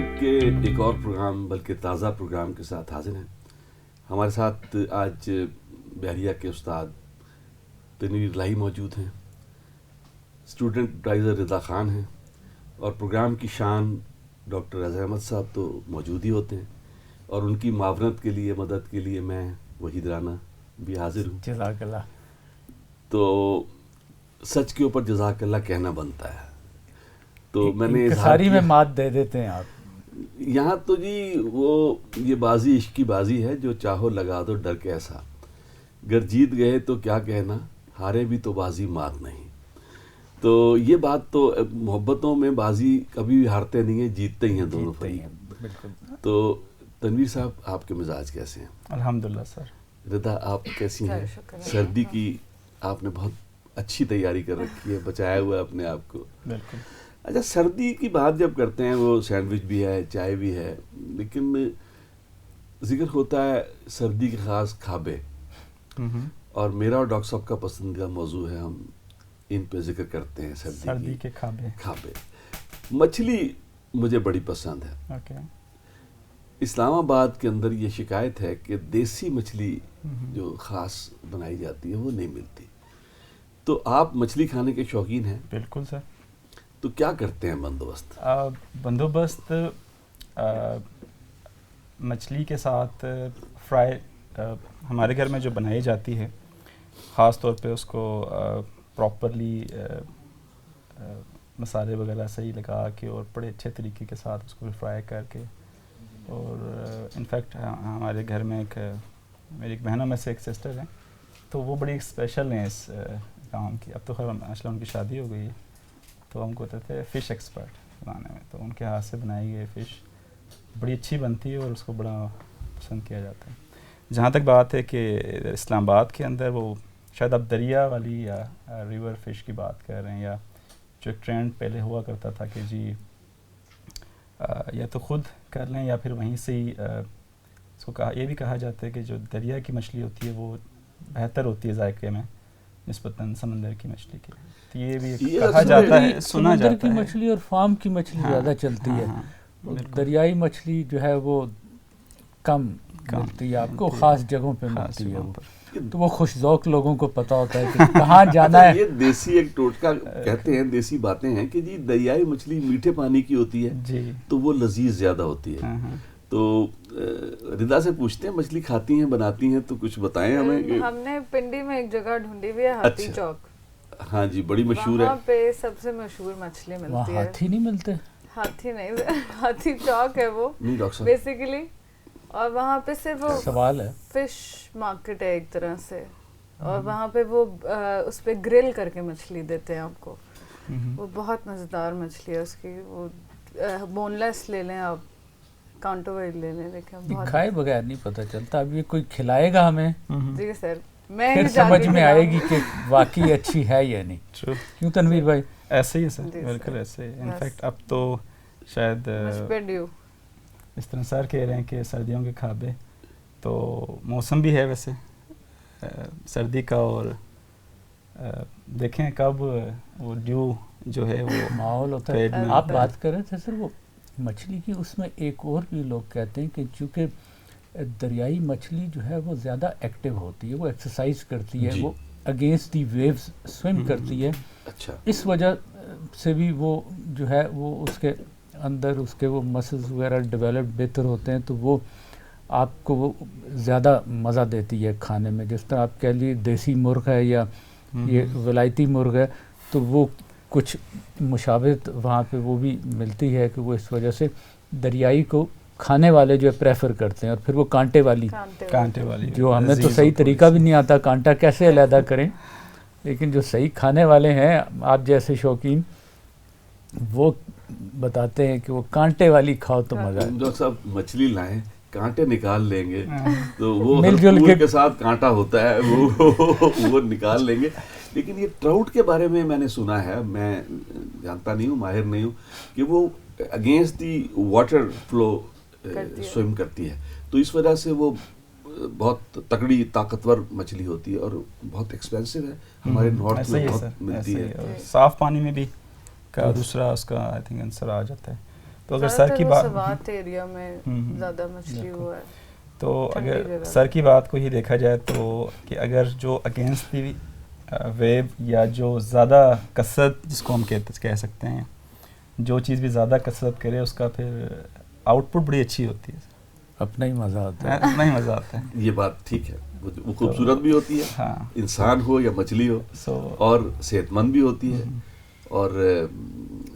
Market کے ایک اور پروگرام بلکہ تازہ پروگرام کے ساتھ حاضر ہیں. ہمارے ساتھ آج بحریہ کے استاد تنویر الہی موجود ہیں, اسٹوڈنٹ ایڈوائزر رضا خان ہیں, اور پروگرام کی شان ڈاکٹر اظہر احمد صاحب تو موجود ہی ہوتے ہیں, اور ان کی معاونت کے لیے, مدد کے لیے میں وحید رانا بھی حاضر ہوں. جزاک اللہ. تو سچ کے اوپر جزاک اللہ کہنا بنتا ہے. تو میں نے ساری میں مات دے دیتے ہیں آپ. یہاں تو جی وہ یہ بازی عشق کی بازی ہے, جو چاہو لگا دو ڈر کے ایسا, گر جیت گئے تو کیا کہنا, ہارے بھی تو بازی مات نہیں. تو یہ بات تو محبتوں میں بازی کبھی بھی ہارتے نہیں ہیں, جیتتے ہی ہیں دونوں فریق. بالکل. تو تنویر صاحب آپ کے مزاج کیسے ہیں؟ الحمدللہ سر. رضا آپ کیسی ہیں؟ سردی کی آپ نے بہت اچھی تیاری کر رکھی ہے, بچایا ہوا ہے اپنے آپ کو. بالکل. اچھا, سردی کی بات جب کرتے ہیں, وہ سینڈوچ بھی ہے, چائے بھی ہے, لیکن ذکر ہوتا ہے سردی کے خاص کھابے, اور میرا اور ڈاکٹر صاحب کا پسندیدہ موضوع ہے, ہم ان پہ ذکر کرتے ہیں سردی کے کھابے. مچھلی مجھے بڑی پسند ہے. اوکے. اسلام آباد کے اندر یہ شکایت ہے کہ دیسی مچھلی جو خاص بنائی جاتی ہے وہ نہیں ملتی. تو آپ مچھلی کھانے کے شوقین ہیں؟ بالکل سر. تو کیا کرتے ہیں بندوبست؟ بندوبست مچھلی کے ساتھ فرائی ہمارے گھر میں جو بنائی جاتی ہے, خاص طور پہ اس کو پراپرلی مسالے وغیرہ صحیح لگا کے اور بڑے اچھے طریقے کے ساتھ اس کو فرائی کر کے, اور انفیکٹ ہمارے گھر میں میری ایک بہنوں میں سے ایک سسٹر ہیں, تو وہ بڑی اسپیشل ہیں اس کام کی. اب تو خیر ماشاء اللہ ان کی شادی ہو گئی ہے, تو ہم کہتے تھے فش ایکسپرٹ بنانے میں. تو ان کے ہاتھ سے بنائی گئی فش بڑی اچھی بنتی ہے اور اس کو بڑا پسند کیا جاتا ہے. جہاں تک بات ہے کہ اسلام آباد کے اندر وہ شاید اب دریا والی یا ریور فش کی بات کر رہے ہیں, یا جو ایک ٹرینڈ پہلے ہوا کرتا تھا کہ جی یا تو خود کر لیں یا پھر وہیں سے ہی اس کو یہ بھی کہا جاتا ہے کہ جو دریا کی مچھلی ہوتی ہے وہ بہتر ہوتی ہے ذائقے میں نسبتاً سمندر کی مچھلی کی. تو یہ بھی کہا جاتا ہے, سنا جاتا ہے. سمندر کی مچھلی اور فارم کی مچھلی زیادہ چلتی ہے. دریائی مچھلی جو ہے وہ کم ملتی ہے آپ کو, خاص جگہوں پہ ملتی ہے. تو وہ خوش ذوق لوگوں کو پتہ ہوتا ہے کہ کہاں جانا ہے. یہ دیسی ایک ٹوٹکا کہتے ہیں, دیسی باتیں ہیں کہ جی دریائی مچھلی میٹھے پانی کی ہوتی ہے جی, تو وہ لذیذ زیادہ ہوتی ہے. تو رضا سے پوچھتے ہیں, مچھلی کھاتی ہیں, بناتی ہیں, تو کچھ بتائیں ہمیں. ہم نے پنڈی میں ایک جگہ ڈھونڈی ہوئی ہے, ہاتھی چوک. ہاں جی, بڑی مشہور ہے. وہاں پہ سب سے مشہور مچھلی ملتی ہے. ہاتھی نہیں ملتے؟ ہاتھی نہیں, ہاتھی چوک ہے وہ بیسیکلی, اور وہاں پہ صرف وہ سوال ہے فش مارکیٹ ہے ایک طرح سے, اور وہاں پہ وہ اس پہ گرل کر کے مچھلی دیتے ہیں آپ کو. وہ بہت مزیدار مچھلی ہے اس کی. وہ بون لیس لے لیں آپ, کانٹو وائل لے لیں, لیکن کھائے بغیر نہیں پتہ چلتا. اب یہ کوئی کھلائے گا ہمیں, جی سر, میں پھر سمجھ میں آئے گی کہ واقعی اچھی ہے یا نہیں. کیوں تنویر بھائی؟ ایسے ہی ہے سر, بالکل ایسے ہی. انفیکٹ اب تو شاید اس طرح سر کہہ رہے ہیں کہ سردیوں کے کھابے, تو موسم بھی ہے ویسے سردی کا, اور دیکھیں کب وہ ڈیو جو ہے وہ ماحول ہوتا ہے. آپ بات کر رہے تھے سر وہ مچھلی کی, اس میں ایک اور بھی لوگ کہتے ہیں کہ چونکہ دریائی مچھلی جو ہے وہ زیادہ ایکٹیو ہوتی ہے, وہ ایکسرسائز کرتی ہے, وہ اگینسٹ دی ویوز سوئم کرتی ہے. اس وجہ سے بھی وہ جو ہے وہ اس کے اندر اس کے وہ مسلز وغیرہ ڈیولپ بہتر ہوتے ہیں, تو وہ آپ کو وہ زیادہ مزہ دیتی ہے کھانے میں. جس طرح آپ کہہ لیے دیسی مرغ ہے یا یہ ولایتی مرغ ہے, تو وہ کچھ مشابہت وہاں پہ وہ بھی ملتی ہے کہ وہ اس وجہ سے دریائی کو کھانے والے جو ہے پریفر کرتے ہیں. اور پھر وہ کانٹے والی جو ہمیں تو صحیح طریقہ بھی نہیں آتا کانٹا کیسے علیحدہ کریں, لیکن جو صحیح کھانے والے ہیں آپ جیسے شوقین, وہ بتاتے ہیں کہ وہ کانٹے والی کھاؤ تو مزہ ہے. ڈاکٹر صاحب مچھلی لائیں, کانٹے نکال لیں گے, تو وہ مل جل کے ساتھ کانٹا ہوتا ہے وہ نکال لیں گے. لیکن یہ ٹراؤٹ کے بارے میں نے سنا ہے, میں جانتا نہیں ہوں, ماہر نہیں ہوں, کہ وہ اگینسٹ دی واٹر فلو سوئم کرتی ہے, تو اس وجہ سے وہ بہت تکڑی طاقتور مچھلی ہوتی ہے اور بہت ایکسپینسو ہے. ہمارے نارتھ میں بہت ملتی ہے. صاف پانی میں بھی کا دوسرا اس کا آئی تھنک آنسر آ جاتا ہے. تو اگر سر کی بات سوات ایریا میں زیادہ مچھلی ہوا ہے. تو اگر سر کی بات کو ہی دیکھا جائے تو کہ اگر جو اگینسٹ دی ویو یا جو زیادہ کثرت جس کو ہم کہہ سکتے ہیں, جو چیز بھی زیادہ کثرت کرے اس کا پھر آؤٹ پٹ بڑی اچھی ہوتی ہے, اپنا ہی مزہ آتا ہے, اپنا ہی مزہ آتا ہے. یہ بات ٹھیک ہے, وہ خوبصورت بھی ہوتی ہے, ہاں, انسان ہو یا مچھلی ہو, اور صحت مند بھی ہوتی ہے اور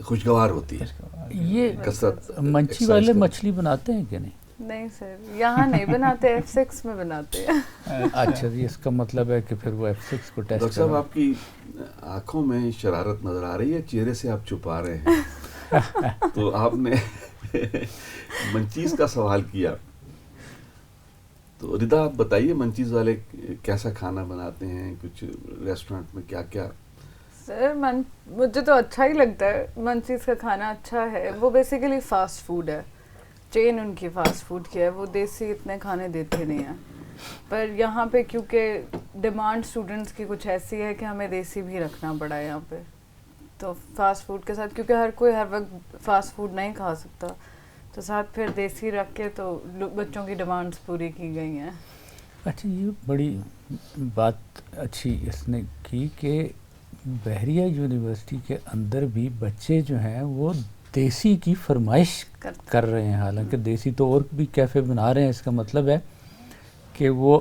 خوشگوار ہوتی ہے. یہ منچی والے مچھلی بناتے ہیں کہ نہیں؟ نہیں سر, یہاں نہیں بناتے, F6 میں بناتے ہیں. اچھا جی, اس کا مطلب ہے کہ پھر وہ F6 کو ٹیسٹ. ڈاکٹر صاحب آپ کی آنکھوں میں شرارت نظر آ رہی ہے, چہرے سے آپ چھپا رہے ہیں. تو آپ نے منچیز کا سوال کیا, تو ردا آپ بتائیے منچیز والے کیسا کھانا بناتے ہیں, کچھ ریسٹورینٹ میں کیا کیا؟ سر مجھے تو اچھا ہی لگتا ہے, منچیز کا کھانا اچھا ہے. وہ بیسیکلی فاسٹ فوڈ ہے, چین ان کی فاسٹ فوڈ کی ہے, وہ دیسی اتنے کھانے دیتے نہیں ہیں. پر یہاں پہ کیونکہ ڈیمانڈ اسٹوڈنٹس کی کچھ ایسی ہے کہ ہمیں دیسی بھی رکھنا پڑا ہے یہاں پہ, تو فاسٹ فوڈ کے ساتھ, کیونکہ ہر کوئی ہر وقت فاسٹ فوڈ نہیں کھا سکتا, تو ساتھ پھر دیسی رکھ کے تو بچوں کی ڈیمانڈس پوری کی گئی ہیں. اچھا, یہ بڑی بات اچھی اس نے کی کہ بحریہ یونیورسٹی کے اندر بھی بچے جو ہیں وہ دیسی کی فرمائش کر رہے ہیں. حالانکہ دیسی تو اور بھی کیفے بنا رہے ہیں. اس کا مطلب ہے کہ وہ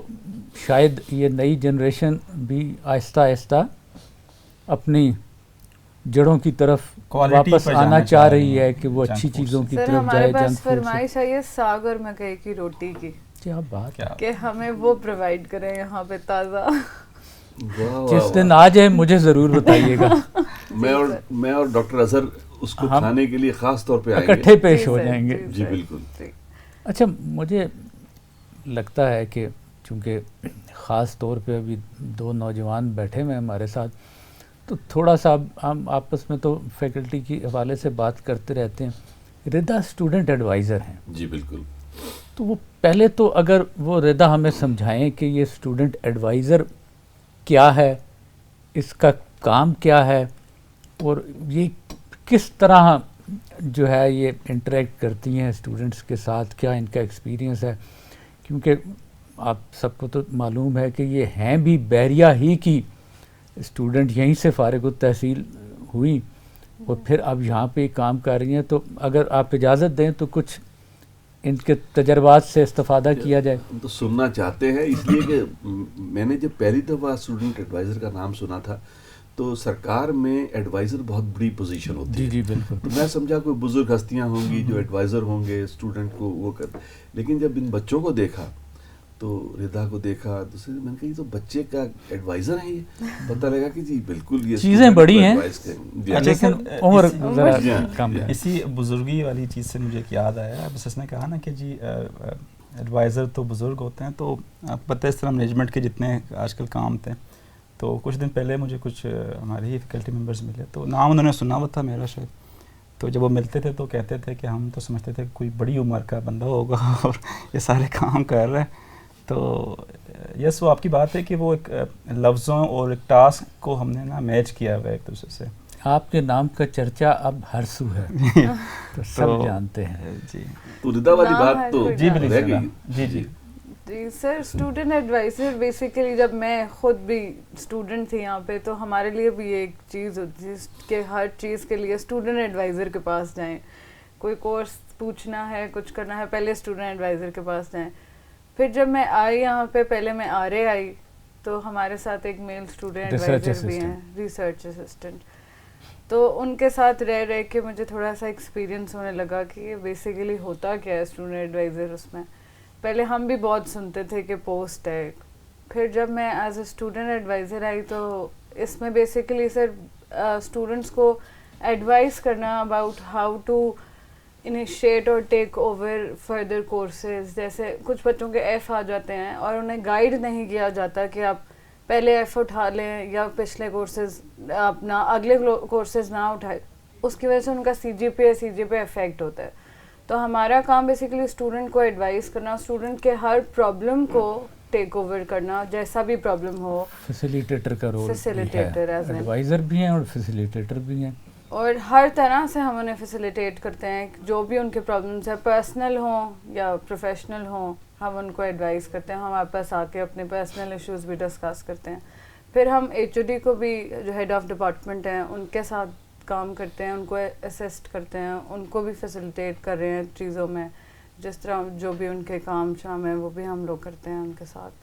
شاید یہ نئی جنریشن بھی آہستہ آہستہ اپنی جڑوں کی طرف واپس آنا چاہ رہی ہے کہ وہ اچھی چیزوں کی طرف جائے. ہمارے پاس فرمائش ہے یہ ساگ اور مکئی کی روٹی کی. کیا بات ہے کہ ہمیں وہ پرووائڈ کریں یہاں پہ تازہ. جس دن آ جائے مجھے ضرور بتائیے گا. میں اور ڈاکٹر اظہر اس کو کھانے کے لیے خاص طور پہ آئیں گے, اکٹھے پیش ہو جائیں گے. جی بالکل. اچھا, مجھے لگتا ہے کہ چونکہ خاص طور پہ ابھی 2 نوجوان بیٹھے ہوئے ہمارے ساتھ, تو تھوڑا سا ہم آپس میں تو فیکلٹی کے حوالے سے بات کرتے رہتے ہیں. ردا اسٹوڈنٹ ایڈوائزر ہیں. جی بالکل. تو وہ پہلے تو اگر وہ ردا ہمیں سمجھائیں کہ یہ اسٹوڈنٹ ایڈوائزر کیا ہے, اس کا کام کیا ہے, اور یہ کس طرح جو ہے یہ انٹریکٹ کرتی ہیں اسٹوڈنٹس کے ساتھ, کیا ان کا ایکسپیرینس ہے. کیونکہ آپ سب کو تو معلوم ہے کہ یہ ہیں بھی بحریہ ہی کی اسٹوڈنٹ, یہیں سے فارغ التحصیل ہوئی اور پھر اب یہاں پہ کام کر رہی ہیں. تو اگر آپ اجازت دیں تو کچھ ان کے تجربات سے استفادہ کیا جائے. ہم تو سننا چاہتے ہیں, اس لیے کہ میں نے جب پہلی دفعہ اسٹوڈنٹ ایڈوائزر کا نام سنا تھا تو سرکار میں ایڈوائزر بہت بڑی پوزیشن ہوتی ہے. جی بالکل. تو میں سمجھا کوئی بزرگ ہستیاں ہوں گی جو ایڈوائزر ہوں گے اسٹوڈنٹ کو وہ کر, لیکن جب ان بچوں کو دیکھا تو ردا کو دیکھا تو میں نے کہا یہ تو بچے کا ایڈوائزر ہیں. یہ پتہ لگا کہ جی بالکل یہ چیزیں بڑی ہیں لیکن عمر کم ہے. اسی بزرگی والی چیز سے مجھے ایک یاد آیا, بس اس نے کہا نا کہ جی ایڈوائزر تو بزرگ ہوتے ہیں, تو آپ پتہ اس طرح مینجمنٹ کے جتنے آج کل کام تھے, تو کچھ دن پہلے مجھے کچھ ہمارے ہی فیکلٹی ممبرز ملے, تو نام انہوں نے سنا ہوا تھا میرا شاید, تو جب وہ ملتے تھے تو کہتے تھے کہ ہم تو سمجھتے تھے کوئی بڑی عمر کا بندہ ہوگا اور یہ سارے کام کر رہا ہے. تو یس, وہ آپ کی بات ہے کہ وہ ایک لفظوں اور ایک ٹاسک کو ہم نے نا میچ کیا ہوا ہے ایک دوسرے سے. آپ کے نام کا چرچا اب ہر سو ہے, تو سب جانتے ہیں. جی, تو ردا والی بات تو جی رہ گئی. جی جی جی سر, اسٹوڈنٹ ایڈوائزر بیسیکلی جب میں خود بھی اسٹوڈنٹ تھی یہاں پہ, تو ہمارے لیے بھی ایک چیز ہوتی ہے کہ ہر چیز کے لیے اسٹوڈنٹ ایڈوائزر کے پاس جائیں. کوئی کورس پوچھنا ہے, کچھ کرنا ہے, پہلے اسٹوڈنٹ ایڈوائزر کے پاس جائیں. پھر جب میں آئی یہاں پہ, پہلے میں آرے آئی, تو ہمارے ساتھ ایک میل اسٹوڈنٹ ایڈوائزر بھی ہیں, ریسرچ اسسٹنٹ. تو ان کے ساتھ رہ کے مجھے تھوڑا سا ایکسپیرینس ہونے لگا کہ یہ بیسیکلی ہوتا کیا ہے اسٹوڈنٹ ایڈوائزر. اس میں پہلے ہم بھی بہت سنتے تھے کہ پوسٹ ہے, پھر جب میں ایز اے اسٹوڈنٹ ایڈوائزر آئی تو اس میں بیسیکلی سر اسٹوڈنٹس کو ایڈوائز کرنا اباؤٹ ہاؤ ٹو انیشیٹ اور ٹیک اوور فردر کورسز. جیسے کچھ بچوں کے ایف آ جاتے ہیں اور انہیں گائیڈ نہیں کیا جاتا کہ آپ پہلے ایف اٹھا لیں یا پچھلے کورسز اپنا اگلے کورسز نہ اٹھائے, اس کی وجہ سے ان کا سی جی پی افیکٹ ہوتا ہے. تو ہمارا کام بیسیکلی اسٹوڈنٹ کو ایڈوائز کرنا, اسٹوڈنٹ کے ہر پرابلم کو ٹیک اوور کرنا, جیسا بھی پرابلم ہو. فیسیلیٹیٹر کا رول, فیسیلیٹیٹر ایز ایڈوائزر بھی ہیں اور فیسیلیٹیٹر بھی ہیں. اور ہر طرح سے ہم انہیں فیسیلیٹیٹ کرتے ہیں, جو بھی ان کے پرابلمس ہیں, پرسنل ہوں یا پروفیشنل ہوں, ہم ان کو ایڈوائز کرتے ہیں. ہمارے پاس آ کے اپنے پرسنل ایشوز بھی ڈسکس کرتے ہیں. پھر ہم HOD کو بھی, جو ہیڈ آف ڈپارٹمنٹ ہیں, ان کے ساتھ کام کرتے ہیں, ان کو اسسٹ کرتے ہیں, ان کو بھی فیسیلیٹیٹ کر رہے ہیں چیزوں میں, جس طرح جو بھی ان کے کام شام ہیں وہ بھی ہم لوگ کرتے ہیں ان کے ساتھ.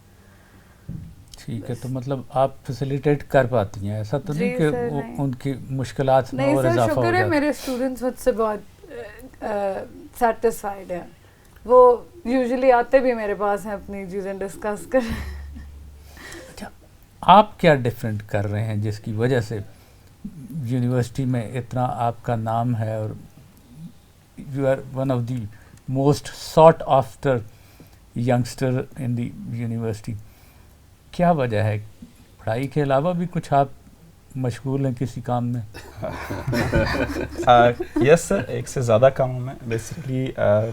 ٹھیک ہے, تو مطلب آپ فیسیلیٹیٹ کر پاتی ہیں, ایسا تو نہیں کہ وہ ان کی مشکلات میں اور اضافہ ہو جاتا ہے؟ شکر ہے میرے اسٹوڈنٹس مجھ سے بہت سیٹسفائیڈ ہیں. وہ یوزلی آتے بھی میرے پاس ہیں اپنی چیزیں ڈسکس کر. اچھا, آپ کیا ڈفرینٹ کر رہے ہیں جس کی وجہ سے یونیورسٹی میں اتنا آپ کا نام ہے اور you are one of the most sought after youngster in the university? کیا وجہ ہے؟ پڑھائی کے علاوہ بھی کچھ آپ مشغول ہیں کسی کام میں؟ یس سر, ایک سے زیادہ کاموں میں. بیسکلی آئی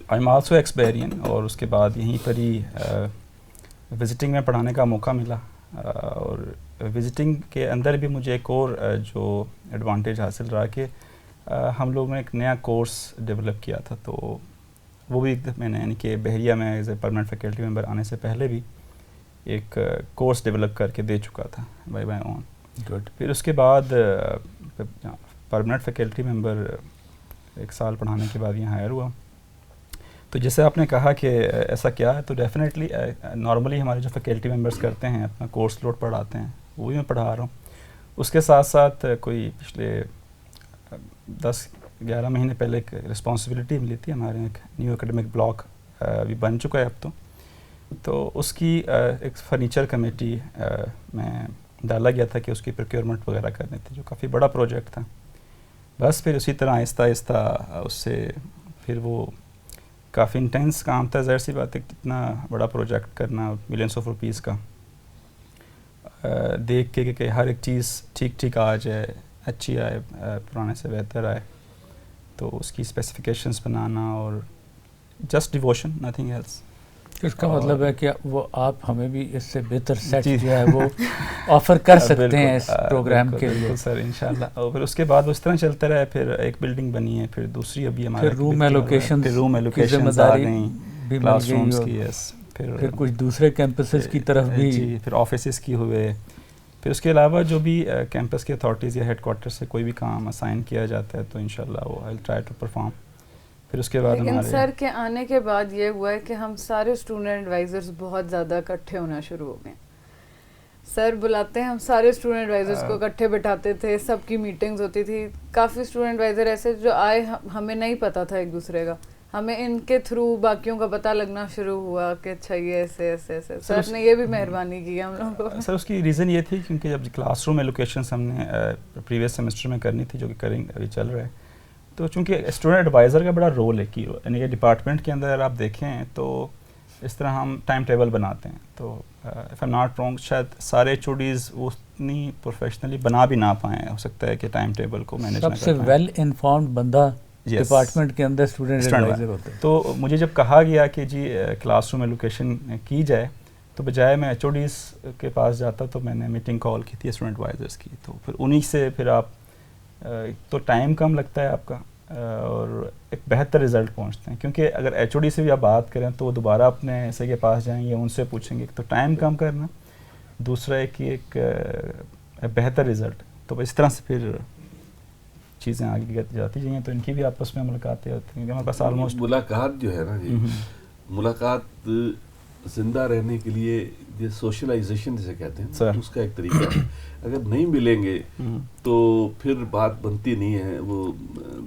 ایم آلسو ایکسپیرین, اور اس کے بعد یہیں پر ہی وزٹنگ میں پڑھانے کا موقع ملا, اور وزٹنگ کے اندر بھی مجھے ایک اور جو ایڈوانٹیج حاصل رہا کہ ہم لوگوں نے ایک نیا کورس ڈیولپ کیا تھا. تو وہ بھی میں نے, یعنی کہ بحریہ میں as a permanent faculty member آنے سے پہلے بھی ایک کورس ڈیولپ کر کے دے چکا تھا بائی مائی اون. گڈ. پھر اس کے بعد پرماننٹ فیکلٹی ممبر 1 سال پڑھانے کے بعد یہاں ہائر ہوا. تو جیسے آپ نے کہا کہ ایسا کیا ہے, تو ڈیفینیٹلی نارملی ہمارے جو فیکلٹی ممبرس کرتے ہیں اپنا کورس لوڈ پڑھاتے ہیں, وہ بھی میں پڑھا رہا ہوں. اس کے ساتھ ساتھ کوئی پچھلے 10-11 مہینے پہلے ایک رسپانسبلٹی ملی تھی, ہمارے ایک نیو اکیڈمک بلاک بھی بن چکا ہے اب. تو اس کی ایک فرنیچر کمیٹی میں ڈالا گیا تھا کہ اس کی پروکیورمنٹ وغیرہ کرنی تھی, جو کافی بڑا پروجیکٹ تھا. بس پھر اسی طرح آہستہ آہستہ اس سے پھر وہ کافی انٹینس کام تھا. ظاہر سی بات ہے کتنا بڑا پروجیکٹ کرنا, ملینس آف روپیز کا, دیکھ کے کہ ہر ایک چیز ٹھیک ٹھیک آ جائے, اچھی آئے, پرانے سے بہتر آئے, تو اس کی اسپیسیفکیشنز بنانا, اور جسٹ ڈیووشن, نتھنگ ایلس. اس کا مطلب ہے کہ وہ آپ ہمیں بھی اس سے بہتر سیٹ جو ہے وہ آفر کر سکتے ہیں اس پروگرام کے لیے. سر انشاءاللہ. اور پھر اس کے بعد اس طرح چلتا رہا, پھر ایک بلڈنگ بنی ہے, پھر دوسری ابھی ہمارے روم ایلوکیشن کی ذمہ داری بھی مل گئی, پھر کچھ دوسرے کیمپسز کی طرف بھی, پھر آفیسز کی ہوئے. پھر اس کے علاوہ جو بھی کیمپس کی اتھارٹیز یا ہیڈ کوارٹر سے کوئی بھی کام اسائن کیا جاتا ہے, تو انشاءاللہ وہ آئی ول ٹرائی ٹو پرفارم. پھر اس کے بعد لیکن سر کے آنے کے بعد یہ ہوا ہے کہ ہم سارے اسٹوڈنٹ ایڈوائزرز بہت زیادہ اکٹھے ہونا شروع ہو گئے. سر بلاتے ہیں, ہم سارے اسٹوڈنٹ ایڈوائزرز کو اکٹھے بٹھاتے تھے, سب کی میٹنگز ہوتی تھی. کافی اسٹوڈنٹ ایڈوائزر ایسے جو آئے, ہمیں نہیں پتہ تھا ایک دوسرے کا, ہمیں ان کے تھرو باقیوں کا پتہ لگنا شروع ہوا کہ اچھا یہ ایسے ایسے ایسے. سر نے یہ بھی مہربانی کی ہم لوگوں کو. سر اس کی ریزن یہ تھی کیونکہ جب کلاس روم ایلوکیشنس ہم نے پریویس سیمسٹر میں کرنی تھی, جو کہ ابھی چل رہا ہے, تو چونکہ اسٹوڈنٹ ایڈوائزر کا بڑا رول ہے کی, یعنی کہ ڈپارٹمنٹ کے اندر اگر آپ دیکھیں تو اس طرح ہم ٹائم ٹیبل بناتے ہیں. تو اف ایم ناٹ رانگ شاید سارے HODs وہ اتنی پروفیشنلی بنا بھی نہ پائیں, ہو سکتا ہے کہ ٹائم ٹیبل کو مینیج نہ کر پائیں. سب سے ویل انفارمڈ بندہ ڈپارٹمنٹ کے اندر اسٹوڈنٹ ایڈوائزر ہوتا ہے. تو مجھے جب کہا گیا کہ جی کلاس روم ایلوکیشن کی جائے, تو بجائے میں HODs کے پاس جاتا, تو میں نے میٹنگ کال کی تھی اسٹوڈنٹ ایڈوائزرس کی. تو پھر انہی سے پھر آپ تو ٹائم کم لگتا ہے آپ کا, اور ایک بہتر رزلٹ پہنچتے ہیں. کیونکہ اگر HOD سے بھی آپ بات کریں تو وہ دوبارہ اپنے ایسے کے پاس جائیں گے, ان سے پوچھیں گے, تو ٹائم کم کرنا, دوسرا ہے کہ ایک بہتر رزلٹ. تو اس طرح سے پھر چیزیں آگے جاتی جائیں. تو ان کی بھی آپس میں ملاقاتیں ہوتی ہیں, ہمارے پاس آلموسٹ ملاقات جو ہے نا جی, ملاقات زندہ رہنے کے لیے یہ سوشلائزیشن جسے کہتے ہیں, اس کا ایک طریقہ ہے. اگر نہیں ملیں گے تو پھر بات بنتی نہیں ہے, وہ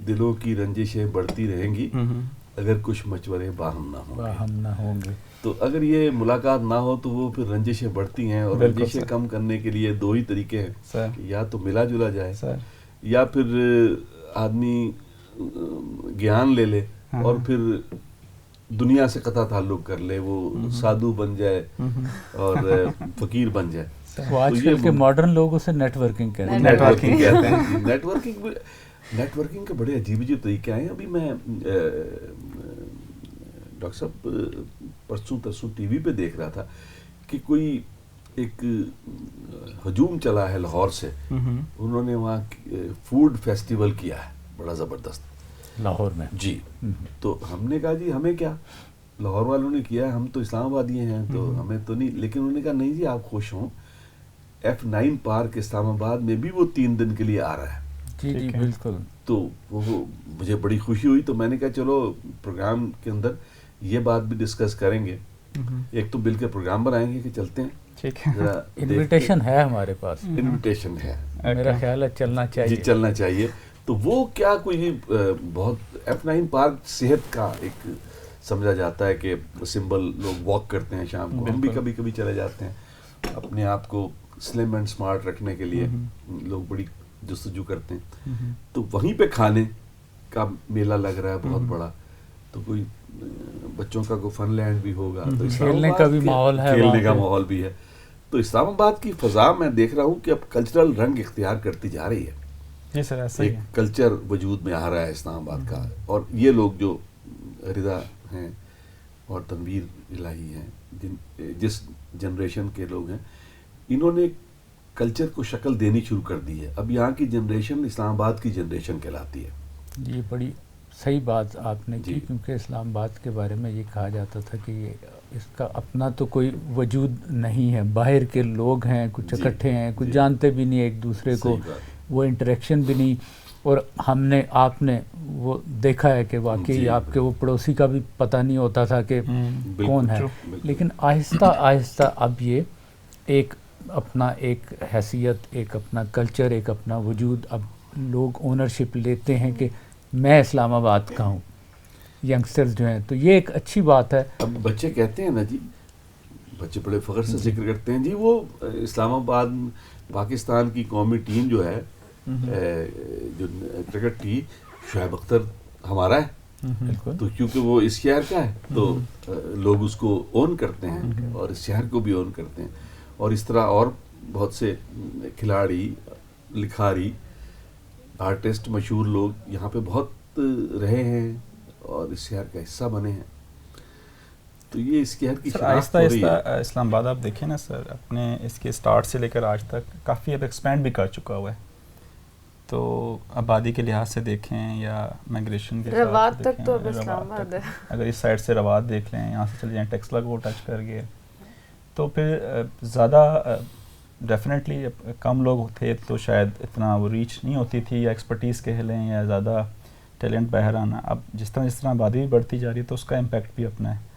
دلوں کی رنجشیں بڑھتی رہیں گی اگر کچھ مشورے باہم نہ ہوں گے. تو اگر یہ ملاقات نہ ہو تو وہ پھر رنجشیں بڑھتی ہیں, اور رنجشیں کم کرنے کے لیے 2 ہی طریقے ہیں, یا تو ملا جلا جائے, یا پھر آدمی گیان لے لے اور پھر دنیا سے قطع تعلق کر لے, وہ سادھو بن جائے اور فقیر بن جائے. وہ آج کل کے ماڈرن لوگ اسے نیٹ ورکنگ کہتے ہیں. نیٹ ورکنگ کے بڑے عجیب عجیب طریقے ہیں. ابھی میں ڈاکٹر صاحب پرسوں ٹی وی پہ دیکھ رہا تھا کہ کوئی ایک ہجوم چلا ہے لاہور سے, انہوں نے وہاں فوڈ فیسٹیول کیا ہے بڑا زبردست لاہور میں جی. تو ہم نے کہا جی ہمیں کیا, لاہور والوں نے کیا ہے, ہم تو اسلام آبادی ہیں تو ہمیں تو نہیں. لیکن انہوں نے کہا نہیں جی آپ خوش ہوں, F9 پارک اسلام آباد میں بھی وہ 3 دن کے لیے آ رہا ہے. جی جی بالکل. تو وہ مجھے بڑی خوشی ہوئی, تو میں نے کہا چلو پروگرام کے اندر یہ بات بھی ڈسکس کریں گے, ایک تو مل کے پروگرام بنائیں گے کہ چلتے ہیں. ٹھیک ہے, انویٹیشن ہے ہمارے پاس, انویٹیشن ہے, میرا خیال ہے چلنا چاہیے. جی چلنا چاہیے. تو وہ کیا کوئی بہت F9 پارک صحت کا ایک سمجھا جاتا ہے کہ سمبل, لوگ واک کرتے ہیں شام کو, ہم بھی کبھی کبھی چلے جاتے ہیں اپنے آپ کو سلم اینڈ اسمارٹ رکھنے کے لیے, لوگ بڑی جستجو کرتے ہیں. تو وہیں پہ کھانے کا میلہ لگ رہا ہے بہت بڑا, تو کوئی بچوں کا کوئی فن لینڈ بھی ہوگا, تو کھیلنے کا بھی ماحول ہے, کھیلنے کا ماحول بھی ہے. تو اسلام آباد کی فضا میں دیکھ رہا ہوں کہ اب کلچرل رنگ اختیار کرتی جا رہی ہے. جی سر ایسا ہی ایک کلچر وجود میں آ رہا ہے اسلام آباد کا, اور یہ لوگ جو رضا ہیں اور تنویر الہی ہیں, جس جنریشن کے لوگ ہیں, انہوں نے کلچر کو شکل دینی شروع کر دی ہے. اب یہاں کی جنریشن اسلام آباد کی جنریشن کہلاتی ہے. یہ بڑی صحیح بات آپ نے کی, کیونکہ اسلام آباد کے بارے میں یہ کہا جاتا تھا کہ اس کا اپنا تو کوئی وجود نہیں ہے, باہر کے لوگ ہیں, کچھ اکٹھے ہیں, کچھ جانتے بھی نہیں ایک دوسرے کو, وہ انٹریکشن بھی نہیں. اور ہم نے آپ نے وہ دیکھا ہے کہ واقعی آپ کے وہ پڑوسی کا بھی پتہ نہیں ہوتا تھا کہ کون ہے. لیکن آہستہ آہستہ اب یہ ایک اپنا ایک حیثیت, ایک اپنا کلچر, ایک اپنا وجود, اب لوگ اونرشپ لیتے ہیں کہ میں اسلام آباد کا ہوں, ینگسٹرز جو ہیں. تو یہ ایک اچھی بات ہے. اب بچے کہتے ہیں نا جی, بچے بڑے فخر سے ذکر کرتے ہیں جی, وہ اسلام آباد پاکستان کی قومی ٹیم جو ہے, جو کرکٹ کی, شعیب اختر ہمارا ہے. تو کیونکہ وہ اس شہر کا ہے تو لوگ اس کو اون کرتے ہیں اور اس شہر کو بھی اون کرتے ہیں. اور اس طرح اور بہت سے کھلاڑی, لکھاری, آرٹسٹ, مشہور لوگ یہاں پہ بہت رہے ہیں اور اس شہر کا حصہ بنے ہیں. تو یہ اس شہر کی آہستہ آہستہ اسلام آباد آپ دیکھیں نا سر, اپنے اس کے سٹارٹ سے لے کر آج تک کافی اب ایکسپینڈ بھی کر چکا ہوا ہے. تو آبادی کے لحاظ سے دیکھیں یا مائگریشن کے روات تک تو اب اسلام آباد ہے. اگر اس سائڈ سے روات دیکھ لیں, یہاں سے چلے جائیں ٹیکسلا کو ٹچ کر گئے, تو پھر زیادہ ڈیفینیٹلی کم لوگ تھے تو شاید اتنا وہ ریچ نہیں ہوتی تھی, یا ایکسپرٹیز کہہ لیں, یا زیادہ ٹیلنٹ باہر آنا. اب جس طرح آبادی بھی بڑھتی جا رہی ہے تو اس کا امپیکٹ بھی اپنا ہے.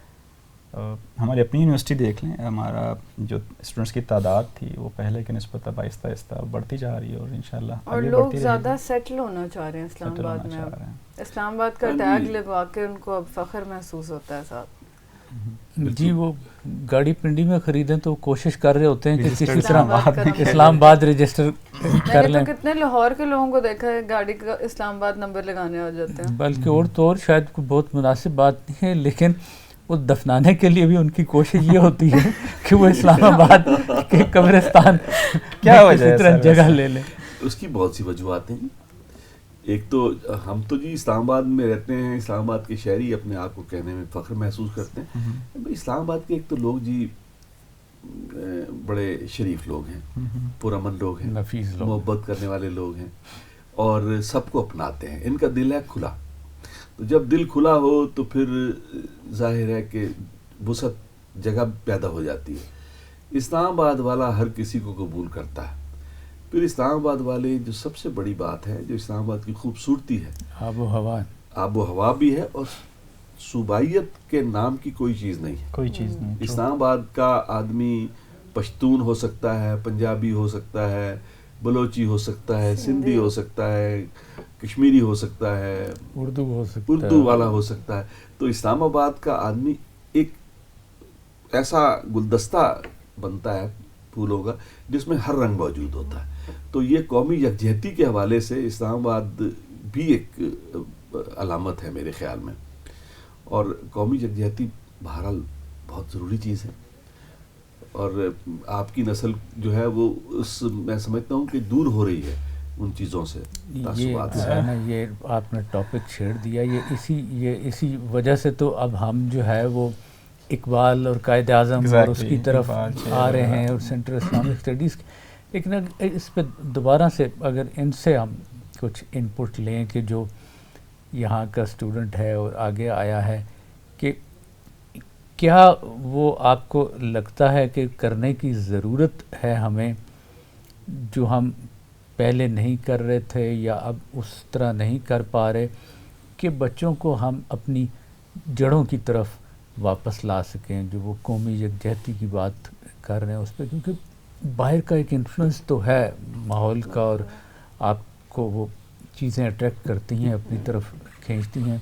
ہماری اپنی یونیورسٹی دیکھ لیں, ہمارا جو اسٹوڈنٹس کی تعداد تھی وہ پہلے کے نسبت اب آہستہ آہستہ بڑھتی جا رہی ہے, اور انشاءاللہ اور لوگ زیادہ سیٹل ہونا چاہ رہے ہیں اسلام آباد میں. اب اسلام آباد کا ٹیگ لگوا کے ان کو اب فخر محسوس ہوتا ہے صاحب. جی وہ گاڑی پنڈی میں خریدیں تو کوشش کر رہے ہوتے ہیں کہ کسی طرح اسلام آباد رجسٹر کر لیں. کتنے لاہور کے لوگوں کو دیکھا ہے گاڑی کا اسلام آباد نمبر لگانے آ جاتے ہیں. بلکہ اور تو اور شاید کوئی بہت مناسب بات نہیں ہے, لیکن وہ دفنانے کے لیے بھی ان کی کوشش یہ ہوتی ہے کہ وہ اسلام آباد کے قبرستان کیا کسی طرح جگہ لے لیں. اس کی بہت سی وجوہات ہیں. ایک تو ہم تو جی اسلام آباد میں رہتے ہیں, اسلام آباد کے شہری اپنے آپ کو کہنے میں فخر محسوس کرتے ہیں. اسلام آباد کے ایک تو لوگ جی بڑے شریف لوگ ہیں, پرامن لوگ ہیں, محبت کرنے والے لوگ ہیں, اور سب کو اپناتے ہیں. ان کا دل ہے کھلا. تو جب دل کھلا ہو تو پھر ظاہر ہے کہ وسعت جگہ پیدا ہو جاتی ہے. اسلام آباد والا ہر کسی کو قبول کرتا ہے. پھر اسلام آباد والے جو سب سے بڑی بات ہے, جو اسلام آباد کی خوبصورتی ہے, آب و ہوا, آب و ہوا بھی ہے, اور صوبائیت کے نام کی کوئی چیز نہیں ہے. کوئی چیز نہیں. اسلام آباد کا آدمی پشتون ہو سکتا ہے, پنجابی ہو سکتا ہے, بلوچی ہو سکتا ہے, سندھی ہو سکتا ہے, کشمیری ہو سکتا ہے, اردو والا ہو سکتا ہے. تو اسلام آباد کا آدمی ایک ایسا گلدستہ بنتا ہے پھولوں کا جس میں ہر رنگ موجود ہوتا ہے. تو یہ قومی یکجہتی کے حوالے سے اسلام آباد بھی ایک علامت ہے میرے خیال میں. اور قومی یکجہتی بہرحال بہت ضروری چیز ہے, اور آپ کی نسل جو ہے وہ اس میں سمجھتا ہوں کہ دور ہو رہی ہے ان چیزوں سے, تعصبات سے. یہ آپ نے ٹاپک چھیڑ دیا, یہ اسی وجہ سے تو اب ہم جو ہے وہ اقبال اور قائد اعظم اور اس کی طرف آ رہے ہیں اور سینٹر اسلامک اسٹڈیز، لیکن اس پہ دوبارہ سے اگر ان سے ہم کچھ ان پٹ لیں کہ جو یہاں کا اسٹوڈنٹ ہے اور آگے آیا ہے، کہ کیا وہ آپ کو لگتا ہے کہ کرنے کی ضرورت ہے ہمیں جو ہم پہلے نہیں کر رہے تھے یا اب اس طرح نہیں کر پا رہے، کہ بچوں کو ہم اپنی جڑوں کی طرف واپس لا سکیں، جو وہ قومی یکجہتی کی بات کر رہے ہیں اس پہ، کیونکہ باہر کا ایک انفلوئنس تو ہے ماحول کا اور آپ کو وہ چیزیں اٹریکٹ کرتی ہیں، اپنی طرف کھینچتی ہیں.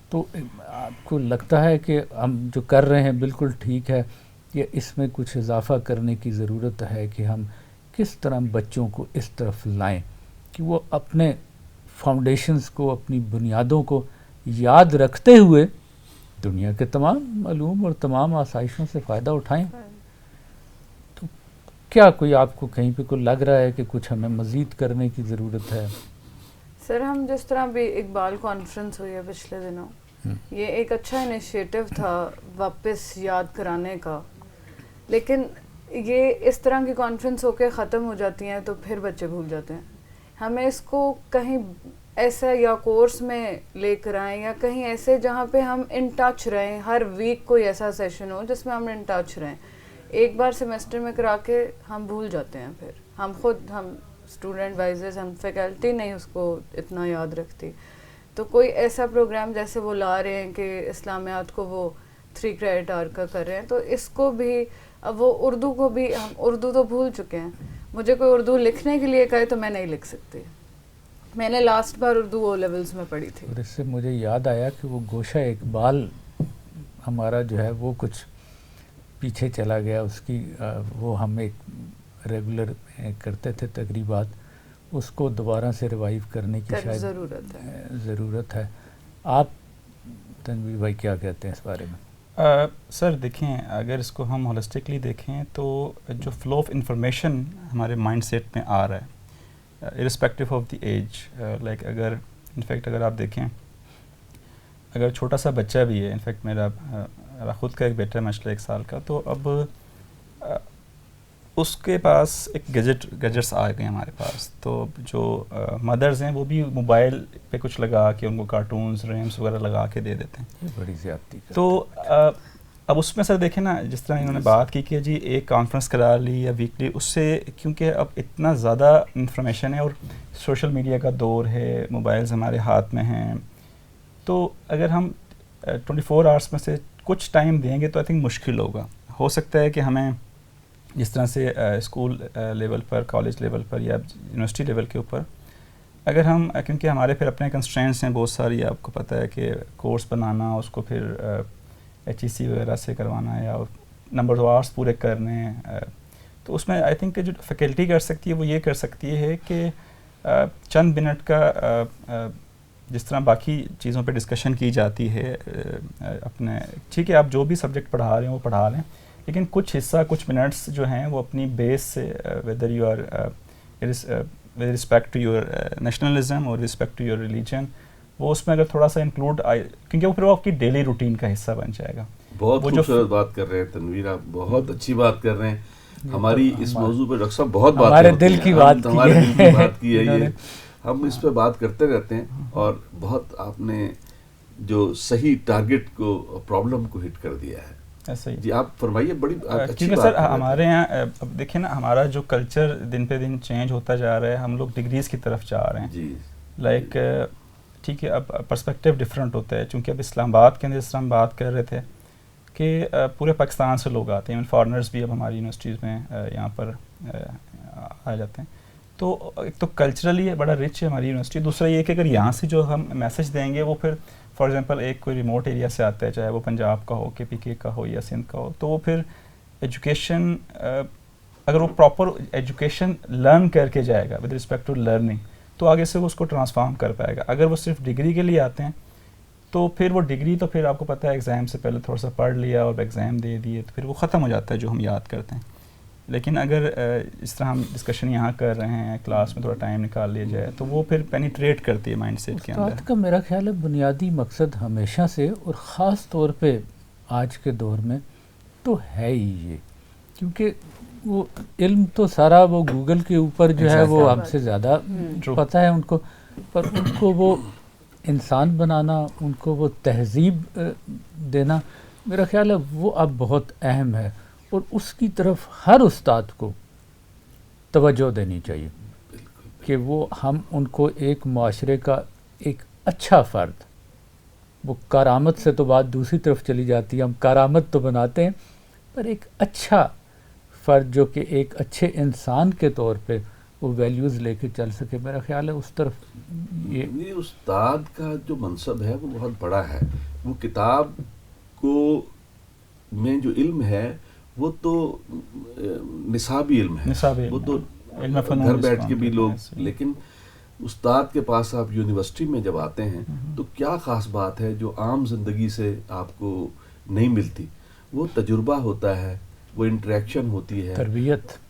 تو آپ کو لگتا ہے کہ ہم جو کر رہے ہیں بالکل ٹھیک ہے یا اس میں کچھ اضافہ کرنے کی ضرورت ہے کہ ہم کس طرح بچوں کو اس طرف لائیں کہ وہ اپنے فاؤنڈیشنز کو، اپنی بنیادوں کو یاد رکھتے ہوئے دنیا کے تمام علوم اور تمام آسائشوں سے فائدہ اٹھائیں؟ تو کیا کوئی آپ کو کہیں پہ کوئی لگ رہا ہے کہ کچھ ہمیں مزید کرنے کی ضرورت ہے؟ سر ہم جس طرح بھی اقبال کانفرنس ہوئی ہے پچھلے دنوں، یہ ایک اچھا انیشیٹو تھا واپس یاد کرانے کا، لیکن یہ اس طرح کی کانفرنس ہو کے ختم ہو جاتی ہیں تو پھر بچے بھول جاتے ہیں. ہمیں اس کو کہیں ایسا یا کورس میں لے کر آئیں یا کہیں ایسے جہاں پہ ہم ان ٹچ رہیں، ہر ویک کوئی ایسا سیشن ہو جس میں ہم ان ٹچ رہیں. ایک بار سیمسٹر میں کرا کے ہم بھول جاتے ہیں، پھر ہم خود، ہم اسٹوڈنٹ وائزز، ہم فیکلٹی نہیں اس کو اتنا یاد رکھتی. تو کوئی ایسا پروگرام جیسے وہ لا رہے ہیں کہ اسلامیات کو وہ 3 کریڈٹ آور کا کر رہے ہیں، تو اس کو بھی، اب وہ اردو کو بھی، ہم اردو تو بھول چکے ہیں. مجھے کوئی اردو لکھنے کے لیے کہے تو میں نہیں لکھ سکتی. میں نے لاسٹ بار اردو او لیولز میں پڑھی تھی. اور اس سے مجھے یاد آیا کہ وہ گوشہ اقبال ہمارا جو ہے وہ کچھ پیچھے چلا گیا، اس کی وہ ہم ایک ریگولر کرتے تھے تقریبات، اس کو دوبارہ سے ریوائیو کرنے کی شاید ضرورت ہے. آپ تنویر بھائی کیا کہتے ہیں اس بارے میں؟ سر دیکھیں، اگر اس کو ہم ہولسٹکلی دیکھیں تو جو فلو آف انفارمیشن ہمارے مائنڈ سیٹ میں آ رہا ہے ارسپیکٹیو آف دی ایج، لائک اگر انفیکٹ اگر آپ دیکھیں، اگر چھوٹا سا بچہ بھی ہے، انفیکٹ میرا خود کا ایک بیٹا ہے ماشاء اللہ 1 سال کا، تو اب اس کے پاس ایک گیجٹس آ گئے ہمارے پاس. تو جو مدرز ہیں وہ بھی موبائل پہ کچھ لگا کے ان کو کارٹونز، ریمس وغیرہ لگا کے دے دیتے ہیں. یہ بڑی زیادتی. تو اب اس میں سر دیکھیں نا، جس طرح انہوں نے بات کی کہ جی ایک کانفرنس کرا لی یا ویکلی، اس سے کیونکہ اب اتنا زیادہ انفارمیشن ہے اور سوشل میڈیا کا دور ہے، موبائلز ہمارے ہاتھ میں ہیں، تو اگر ہم 24 آورس میں سے کچھ ٹائم دیں گے تو آئی تھنک مشکل ہوگا. ہو سکتا ہے کہ ہمیں جس طرح سے اسکول لیول پر، کالج لیول پر یا یونیورسٹی لیول کے اوپر، اگر ہم، کیونکہ ہمارے پھر اپنے کنسٹرینٹس ہیں بہت ساری، آپ کو پتہ ہے کہ کورس بنانا، اس کو پھر HEC وغیرہ سے کروانا یا نمبر آف آورس پورے کرنے، تو اس میں آئی تھنک جو فیکلٹی کر سکتی ہے وہ یہ کر سکتی ہے کہ چند منٹ کا، جس طرح باقی چیزوں پہ ڈسکشن کی جاتی ہے اپنے، ٹھیک ہے آپ جو بھی سبجیکٹ پڑھا رہے ہیں وہ پڑھا لیں، لیکن کچھ حصہ، کچھ منٹس جو ہیں وہ اپنی بیس سے، whether you are with respect to your nationalism اور رسپیکٹ ٹو یور ریلیجن، وہ اس میں اگر تھوڑا سا انکلوڈ آئے، کیونکہ وہ پھر وہ آپ کی ڈیلی روٹین کا حصہ بن جائے گا. بہت خوبصورت بات کر رہے ہیں تنویر، آپ بہت اچھی بات کر رہے ہیں. ہماری اس موضوع پہ ڈاکٹر صاحب بہت بات ہمارے دل کی بات کی ہے، یہ ہم اس پہ بات کرتے رہتے ہیں، اور بہت آپ نے جو صحیح ٹارگٹ کو، پرابلم کو ہٹ کر دیا ہے. جی آپ فرمائیے. بڑی اچھی بات. سر ہمارے یہاں اب دیکھیں نا، ہمارا جو کلچر دن پہ دن چینج ہوتا جا رہا ہے، ہم لوگ ڈگریز کی طرف جا رہے ہیں. جی لائک ٹھیک ہے، اب پرسپیکٹیو ڈفرینٹ ہوتا ہے، چونکہ اب اسلام آباد کے اندر جس طرح ہم بات کر رہے تھے کہ پورے پاکستان سے لوگ آتے ہیں، فارنرز بھی اب ہماری یونیورسٹیز میں یہاں پر آ جاتے ہیں. تو ایک تو کلچرلی بڑا رچ ہے ہماری یونیورسٹی. دوسرا یہ کہ اگر یہاں سے جو ہم میسج دیں گے، وہ پھر فار ایگزامپل ایک کوئی ریموٹ ایریا سے آتا ہے، چاہے وہ پنجاب کا ہو، KPK کا ہو یا سندھ کا ہو، تو وہ پھر ایجوکیشن، اگر وہ پراپر ایجوکیشن لرن کر کے جائے گا ود رسپیکٹ ٹو لرننگ، تو آگے سے وہ اس کو ٹرانسفارم کر پائے گا. اگر وہ صرف ڈگری کے لیے آتے ہیں تو پھر وہ ڈگری، تو پھر آپ کو پتہ ہے ایگزام سے پہلے تھوڑا سا پڑھ لیا اور ایگزام دے دیے تو پھر وہ ختم ہو جاتا ہے جو ہم یاد کرتے ہیں. لیکن اگر اس طرح ہم ڈسکشن یہاں کر رہے ہیں، کلاس میں تھوڑا ٹائم نکال لیا جائے، تو وہ پھر پینیٹریٹ کرتی ہے مائنڈ سیٹ کے اندر. استاد کا میرا خیال ہے بنیادی مقصد ہمیشہ سے، اور خاص طور پہ آج کے دور میں تو ہے ہی یہ، کیونکہ وہ علم تو سارا وہ گوگل کے اوپر جو ہے وہ ہم سے زیادہ پتہ ہے ان کو، پر ان کو وہ انسان بنانا، ان کو وہ تہذیب دینا، میرا خیال ہے وہ اب بہت اہم ہے، اور اس کی طرف ہر استاد کو توجہ دینی چاہیے کہ وہ ہم ان کو ایک معاشرے کا ایک اچھا فرد، وہ کارآمد سے تو بات دوسری طرف چلی جاتی ہے، ہم کارآمد تو بناتے ہیں، پر ایک اچھا فرد جو کہ ایک اچھے انسان کے طور پہ وہ ویلیوز لے کے چل سکے، میرا خیال ہے اس طرف یہ استاد کا جو منصب ہے وہ بہت بڑا ہے. وہ کتاب کو میں جو علم ہے وہ تو نصابی علم ہے، وہ تو گھر بیٹھ کے بھی لوگ، لیکن استاد کے پاس آپ یونیورسٹی میں جب آتے ہیں تو کیا خاص بات ہے جو عام زندگی سے آپ کو نہیں ملتی؟ وہ تجربہ ہوتا ہے، وہ انٹریکشن ہوتی ہے،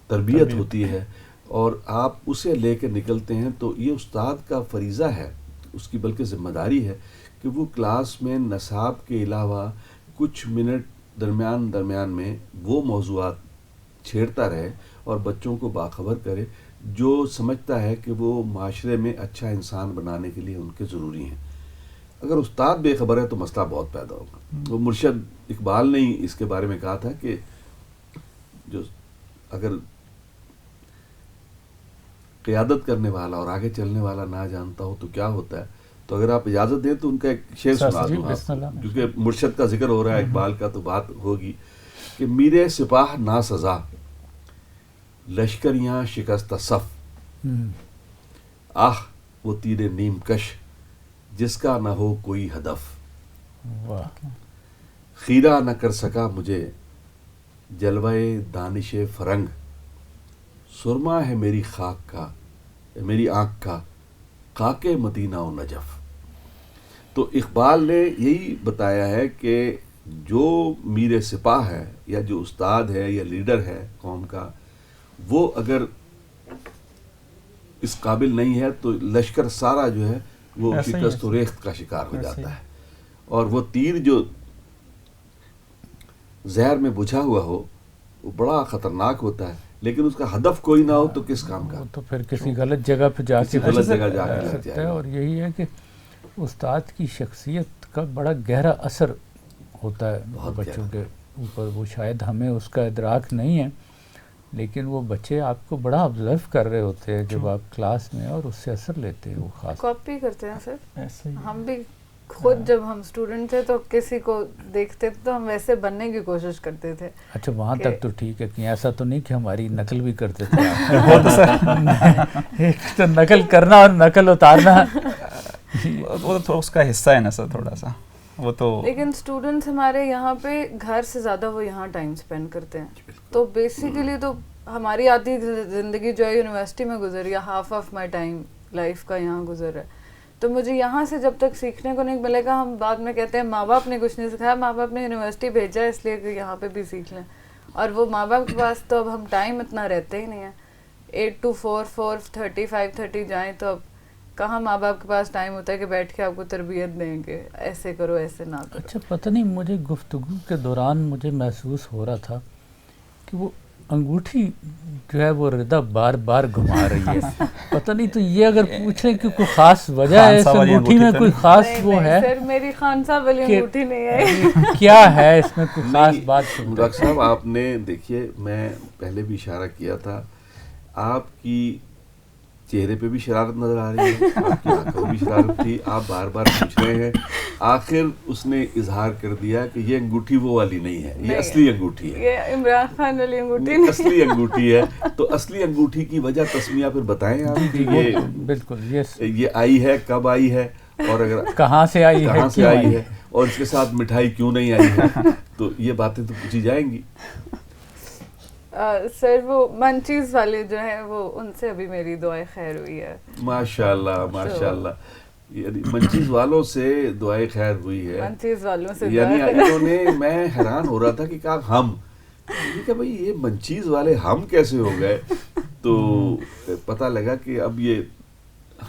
تربیت ہوتی ہے، اور آپ اسے لے کے نکلتے ہیں. تو یہ استاد کا فریضہ ہے، اس کی بلکہ ذمہ داری ہے کہ وہ کلاس میں نصاب کے علاوہ کچھ منٹ درمیان میں وہ موضوعات چھیڑتا رہے اور بچوں کو باخبر کرے جو سمجھتا ہے کہ وہ معاشرے میں اچھا انسان بنانے کے لیے ان کے ضروری ہیں. اگر استاد بے خبر ہے تو مسئلہ بہت پیدا ہوگا. وہ مرشد اقبال نے اس کے بارے میں کہا تھا کہ جو اگر قیادت کرنے والا اور آگے چلنے والا نہ جانتا ہو تو کیا ہوتا ہے. تو اگر آپ اجازت دیں تو ان کا ایک شعر سنا دوں آپ، کیونکہ مرشد کا ذکر ہو رہا ہے، اقبال کا تو بات ہوگی کہ میرے سپاہ نا سزا لشکریاں شکست صف، آہ وہ تیر نیم کش جس کا نہ ہو کوئی ہدف، خیرہ نہ کر سکا مجھے جلوے دانش فرنگ، سرما ہے میری خاک کا میری آنکھ کا خاک مدینہ و نجف. تو اقبال نے یہی بتایا ہے کہ جو میر سپاہ ہے یا جو استاد ہے یا لیڈر ہے قوم کا، وہ اگر اس قابل نہیں ہے تو لشکر سارا جو ہے وہ شکست و ریخت کا شکار ہو جاتا ہے. اور وہ تیر جو زہر میں بجھا ہوا ہو وہ بڑا خطرناک ہوتا ہے، لیکن اس کا ہدف کوئی نہ ہو تو کس کام کا، تو پھر کسی غلط جگہ پہ جا کے غلط جگہ جا کے لگ سکتا ہے. جائے. اور یہی ہے کہ استاد کی شخصیت کا بڑا گہرا اثر ہوتا ہے بچوں کے اوپر. وہ شاید ہمیں اس کا ادراک نہیں ہے، لیکن وہ بچے آپ کو بڑا آبزرو کر رہے ہوتے ہیں جب آپ کلاس میں، اور اس سے اثر لیتے ہیں. وہ خاص کاپی کرتے ہیں سر. ہم بھی خود جب ہم اسٹوڈنٹ تھے تو کسی کو دیکھتے تو ہم ویسے بننے کی کوشش کرتے تھے. اچھا وہاں تک تو ٹھیک ہے، کہ ایسا تو نہیں کہ ہماری نقل بھی کرتے تھے. ایک تو نقل کرنا اور نقل اتارنا وہ تو اس کا حصہ ہے نا سر تھوڑا سا وہ تو. لیکن اسٹوڈنٹس ہمارے یہاں پہ گھر سے زیادہ وہ یہاں ٹائم اسپینڈ کرتے ہیں، تو بیسیکلی تو ہماری آدھی زندگی جو ہے یونیورسٹی میں گزری، یا half of my time life کا یہاں گزر ہے. تو مجھے یہاں سے جب تک سیکھنے کو نہیں ملے گا، ہم بعد میں کہتے ہیں ماں باپ نے کچھ نہیں سکھایا، ماں باپ نے یونیورسٹی بھیجا اس لیے کہ یہاں پہ بھی سیکھ لیں. اور وہ ماں باپ کے پاس تو اب ہم ٹائم اتنا رہتے ہی نہیں ہے. 8 to 4 4:30 5:30 جائیں تو اب کہاں ماں باپ کے پاس ٹائم ہوتا ہے کہ بیٹھ کے آپ کو تربیت دیں گے، ایسے کرو ایسے نہ کرو. اچھا پتہ نہیں، مجھے گفتگو کے دوران مجھے محسوس ہو رہا تھا کہ وہ انگوٹھی جو ہے وہ رضا بار بار گھما رہی ہے. پتہ نہیں تو یہ اگر پوچھیں کہ کوئی خاص وجہ ہے اس انگوٹھی میں، کوئی خاص وہ ہے؟ سر میری خان صاحب والی انگوٹھی نہیں ہے. کیا ہے اس میں کوئی خاص بات؟ ڈاکٹر صاحب آپ نے دیکھیے، میں پہلے بھی اشارہ کیا تھا، آپ کی چہرے پہ بھی شرارت نظر آ رہی ہے، آپ کی آنکھوں بھی شرارت تھی، آپ بار بار پوچھ رہے ہیں. آخر اس نے اظہار کر دیا کہ یہ انگوٹھی وہ والی نہیں ہے، یہ اصلی انگوٹھی ہے، یہ عمران خان والی انگوٹھی نہیں، اصلی انگوٹھی ہے. تو اصلی انگوٹھی کی وجہ تسمیہ پھر بتائیں آپ کہ یہ بالکل یہ آئی ہے، کب آئی ہے، اور اگر کہاں سے آئی ہے، اور اس کے ساتھ مٹھائی کیوں نہیں آئی ہے. تو یہ باتیں تو پوچھی جائیں گی. سر وہ منچیز والے جو ہیں وہ ان سے ابھی میری دعائیں خیر ہوئی ہے. ماشاء اللہ ماشاء اللہ. یعنی منچیز والوں سے دعائیں خیر ہوئی ہے، منچیز والوں سے یعنی انہوں نے، میں حیران ہو رہا تھا کہ کہا ہم، کہ بھائی یہ منچیز والے ہم کیسے ہو گئے. تو پتہ لگا کہ اب یہ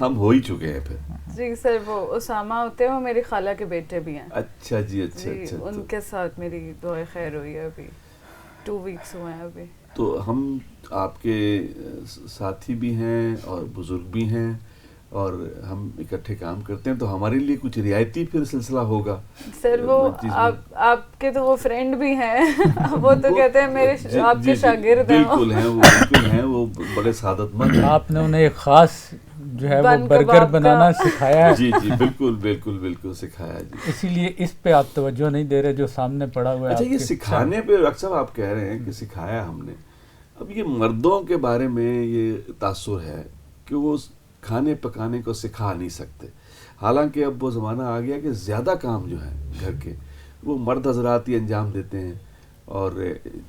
ہم ہو ہی چکے ہیں پھر. جی سر وہ اسامہ ہوتے ہیں, وہ میری خالہ کے بیٹے بھی ہیں. اچھا جی, اچھا اچھا. ان کے ساتھ میری دعائے خیر ہوئی ہے, ابھی 2 ویکس ہوئے ہیں ابھی. تو ہم آپ کے ساتھی بھی ہیں اور بزرگ بھی ہیں, اور ہم اکٹھے کام کرتے ہیں, تو ہمارے لیے کچھ رعایتی پھر سلسلہ ہوگا. سر وہ آپ کے تو وہ فرینڈ بھی ہیں, وہ تو کہتے ہیں میرے آپ کے شاگرد ہیں. بالکل ہیں, وہ بالکل ہیں, وہ بڑے سعادت مند ہیں. آپ نے انہیں ایک خاص جو ہے وہ برگر بنانا سکھایا ہے. جی جی بالکل بالکل بالکل سکھایا جی. اسی لیے اس پہ آپ توجہ نہیں دے رہے جو سامنے پڑا ہوا ہے. اچھا, یہ سکھانے پہ اکثر آپ کہہ رہے ہیں کہ سکھایا ہم نے. اب یہ مردوں کے بارے میں یہ تاثر ہے کہ وہ کھانے پکانے کو سکھا نہیں سکتے, حالانکہ اب وہ زمانہ آ گیا کہ زیادہ کام جو ہے گھر کے وہ مرد حضرات ہی انجام دیتے ہیں, اور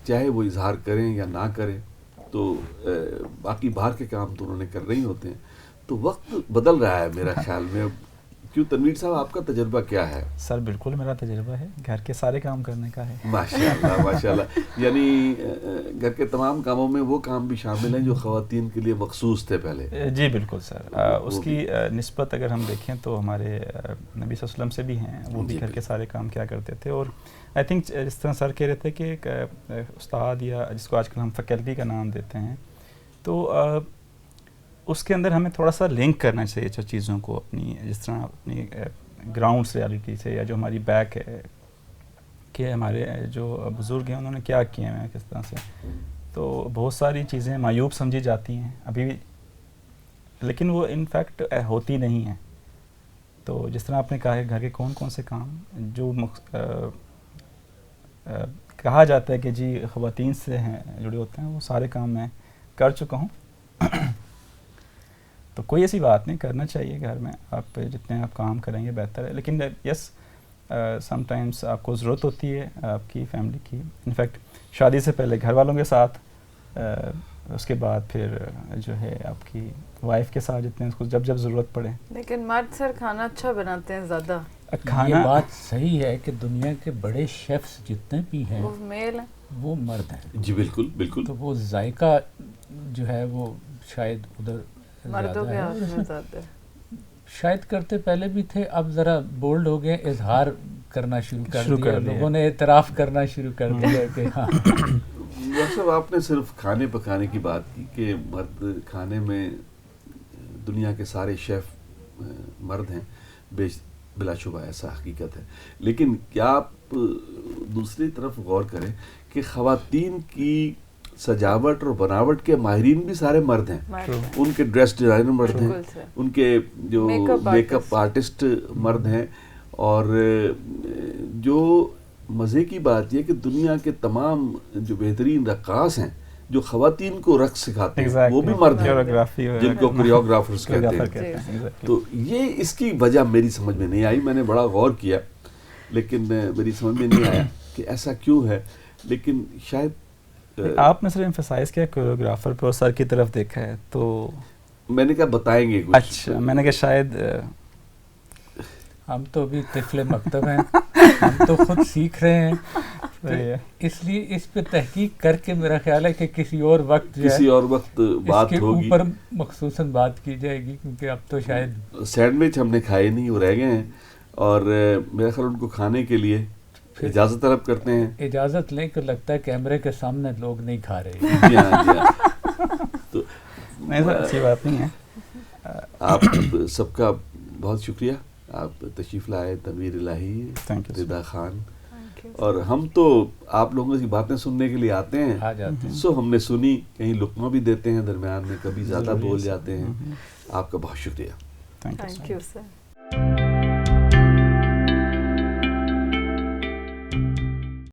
چاہے وہ اظہار کریں یا نہ کریں, تو باقی باہر کے کام تو انہوں نے کرنے ہی ہوتے ہیں. تو وقت بدل رہا ہے میرا خیال میں. کیوں تنویر صاحب, آپ کا تجربہ کیا ہے؟ سر بالکل میرا تجربہ ہے, گھر کے سارے کام کرنے کا ہے. ماشاءاللہ ماشاءاللہ. یعنی گھر کے تمام کاموں میں وہ کام بھی شامل ہیں جو خواتین کے لیے مخصوص تھے پہلے. جی بالکل سر. اس کی نسبت اگر ہم دیکھیں تو ہمارے نبی صلی اللہ علیہ وسلم سے بھی ہیں, وہ بھی گھر کے سارے کام کیا کرتے تھے. اور آئی تھنک جس طرح سر کہہ رہے تھے کہ ایک استاد یا جس کو آج کل ہم فیکلٹی کا نام دیتے ہیں, تو اس کے اندر ہمیں تھوڑا سا لنک کرنا چاہیے جو چیزوں کو اپنی, جس طرح اپنی گراؤنڈس ریالٹی سے, یا جو ہماری بیک ہے کہ ہمارے جو بزرگ ہیں انہوں نے کیا کیے ہیں کس طرح سے. تو بہت ساری چیزیں معیوب سمجھی جاتی ہیں ابھی بھی, لیکن وہ انفیکٹ ہوتی نہیں ہیں. تو جس طرح آپ نے کہا ہے گھر کے کون کون سے کام جو کہا جاتا ہے کہ جی خواتین سے ہیں جڑے ہوتے ہیں, وہ سارے کام میں کر چکا ہوں. تو کوئی ایسی بات نہیں, کرنا چاہیے گھر میں, آپ جتنے آپ کام کریں گے بہتر ہے. لیکن یس سم ٹائمس آپ کو ضرورت ہوتی ہے آپ کی فیملی کی, انفیکٹ شادی سے پہلے گھر والوں کے ساتھ, اس کے بعد پھر جو ہے آپ کی وائف کے ساتھ جتنے اس کو جب جب ضرورت پڑے. لیکن مرد سر کھانا اچھا بناتے ہیں زیادہ. یہ بات صحیح ہے کہ دنیا کے بڑے شیفز جتنے بھی ہیں وہ میل ہیں, وہ مرد ہیں. جی بالکل بالکل. تو وہ ذائقہ جو ہے وہ شاید ادھر مردوں کے ہاتھ میں زیادہ شاید کرتے پہلے بھی تھے, اب ذرا بولڈ ہو گئے, اظہار کرنا شروع کر دیا, لوگوں نے اعتراف کرنا شروع کر دیا کہ ہاں. صاحب آپ نے صرف کھانے پکانے کی بات کی کہ مرد کھانے میں, دنیا کے سارے شیف مرد ہیں, بلا شبہ ایسا حقیقت ہے. لیکن کیا آپ دوسری طرف غور کریں کہ خواتین کی سجاوٹ اور بناوٹ کے ماہرین بھی سارے مرد ہیں. ان کے ڈریس ڈیزائنر مرد ہیں, ان کے جو میک اپ آرٹسٹ مرد ہیں, اور جو مزے کی بات یہ کہ دنیا کے تمام جو بہترین رقاص ہیں جو خواتین کو رقص سکھاتے ہیں وہ بھی مرد ہیں, جن کو کوریوگرافرز کہتے ہیں. تو یہ اس کی وجہ میری سمجھ میں نہیں آئی, میں نے بڑا غور کیا لیکن میری سمجھ میں نہیں آیا کہ ایسا کیوں ہے. لیکن شاید آپ نے صرف ایمفسائز کیا کوریوگرافر پہ اور سر کی طرف دیکھا ہے, تو میں نے کہا بتائیں گے کچھ. اچھا, میں نے کہا شاید ہم تو ابھی طفل مکتب ہیں, ہم تو خود سیکھ رہے ہیں, اس لیے اس پہ تحقیق کر کے میرا خیال ہے کہ کسی اور وقت بات ہوگی, اوپر مخصوصاً بات کی جائے گی, کیونکہ اب تو شاید سینڈوچ ہم نے کھائے نہیں, وہ رہ گئے ہیں, اور میرا خیال ان کو کھانے کے لیے اجازت طلب کرتے ہیں. اجازت لیں کہ لگتا ہے کیمرے کے سامنے لوگ نہیں کھا رہے. جی ہاں جی ہاں. تو اچھی بات نہیں ہے. آپ سب کا بہت شکریہ, آپ تشریف لائے, تنویر الہی, رضا خان, اور ہم تو آپ لوگوں کی باتیں سننے کے لیے آتے ہیں, سو ہم نے سنی, کہیں لقمہ بھی دیتے ہیں درمیان میں, کبھی زیادہ بول جاتے ہیں. آپ کا بہت شکریہ. Thank you sir.